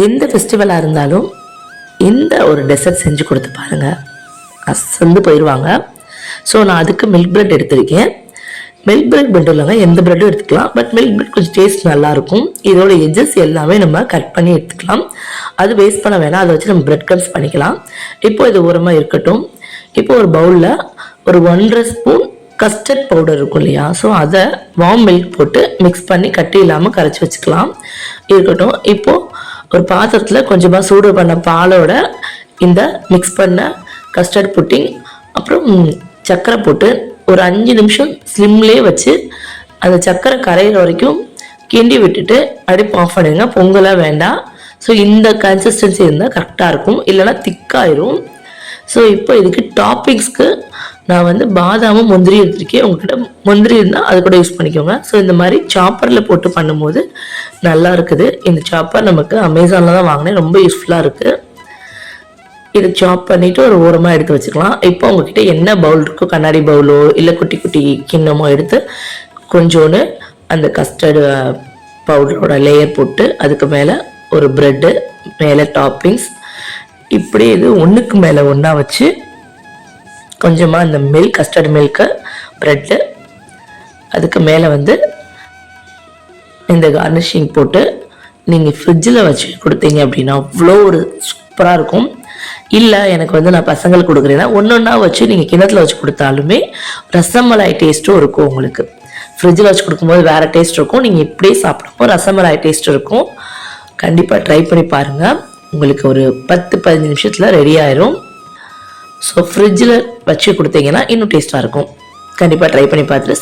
எந்த ஃபெஸ்டிவலாக இருந்தாலும் இந்த ஒரு டெசர்ட் செஞ்சு கொடுத்து பாருங்கள், அசந்து போயிடுவாங்க. ஸோ நான் அதுக்கு மில்க் பிரெட் எடுத்திருக்கேன். மில்க் பிரெட் மட்டும் இல்லைங்க, எந்த பிரெட்டும் எடுத்துக்கலாம். பட் மில்க் பிரெட் கொஞ்சம் டேஸ்ட் நல்லாயிருக்கும். இதோட எஜஸ் எல்லாமே நம்ம கட் பண்ணி எடுத்துக்கலாம். அது வேஸ்ட் பண்ண வேணாம், அதை வச்சு நம்ம பிரெட் க்ரம்ஸ் பண்ணிக்கலாம். இப்போ இது ஓரமாக இருக்கட்டும். இப்போ ஒரு பவுலில் ஒரு 1.5 ஸ்பூன் கஸ்டர்ட் பவுடர் இருக்கும் இல்லையா, ஸோ அதை வார்ம் மில்க் போட்டு மிக்ஸ் பண்ணி கட்டி இல்லாமல் கரைச்சி வச்சுக்கலாம். இருக்கட்டும். இப்போது ஒரு பாத்திரத்தில் கொஞ்சமாக சூடு பண்ண பாலோட இந்த மிக்ஸ் பண்ண கஸ்டர்ட் புட்டிங் அப்புறம் சர்க்கரை போட்டு ஒரு 5 நிமிஷம் ஸ்லிம்லேயே வச்சு அந்த சர்க்கரை கரையிற வரைக்கும் கிண்டி விட்டுட்டு அடுப்பு ஆஃப் பண்ணிடுங்க. பொங்கலாக வேண்டாம். ஸோ இந்த கன்சிஸ்டன்சி இருந்தால் கரெக்டாக இருக்கும், இல்லைனா திக்காயிரும். ஸோ இப்போ இதுக்கு டாப்பிங்ஸ்க்கு நான் பாதாமும் முந்திரி எடுத்துருக்கேன். உங்ககிட்ட முந்திரி இருந்தால் அது கூட யூஸ் பண்ணிக்கோங்க. ஸோ இந்த மாதிரி சாப்பரில் போட்டு பண்ணும்போது நல்லா இருக்குது. இந்த சாப்பர் நமக்கு அமேசானில் தான் வாங்கினேன், ரொம்ப யூஸ்ஃபுல்லாக இருக்குது. இதை சாப் பண்ணிவிட்டு ஒரு ஓரமாக எடுத்து வச்சுக்கலாம். இப்போ உங்ககிட்ட என்ன பவுல் இருக்கோ, கண்ணாடி பவுலோ இல்லை குட்டி குட்டி கிண்ணமோ எடுத்து கொஞ்சோன்னு அந்த கஸ்டர்டு பவுடரோட லேயர் போட்டு அதுக்கு மேலே ஒரு ப்ரெட்டு, மேலே டாப்பிங்ஸ், இப்படி இது ஒன்றுக்கு மேலே ஒன்றா வச்சு கொஞ்சமாக இந்த மில்க், கஸ்டர்ட் மில்க்கு, ப்ரெட்டு, அதுக்கு மேலே இந்த கார்னிஷிங் போட்டு நீங்கள் ஃப்ரிட்ஜில் வச்சு கொடுத்தீங்க அப்படின்னா அவ்வளோ ஒரு சூப்பராக இருக்கும். இல்லை எனக்கு நான் பசங்களுக்கு கொடுக்குறேன்னா ஒன்றா வச்சு நீங்கள் கிணத்துல வச்சு கொடுத்தாலுமே ரசமலாய் டேஸ்ட்டும் இருக்கும். உங்களுக்கு ஃப்ரிட்ஜில் வச்சு கொடுக்கும்போது வேறு டேஸ்ட் இருக்கும், நீங்கள் இப்படியே சாப்பிடும்போது ரசமலாய் டேஸ்ட் இருக்கும். கண்டிப்பாக ட்ரை பண்ணி பாருங்கள். உங்களுக்கு ஒரு 10-15 நிமிஷத்தில் ரெடி ஆயிரும். ஸோ ஃப்ரிட்ஜில் வச்சு கொடுத்தீங்கன்னா இன்னும் டேஸ்ட்டாக இருக்கும். கண்டிப்பாக ட்ரை பண்ணி பார்த்துட்டு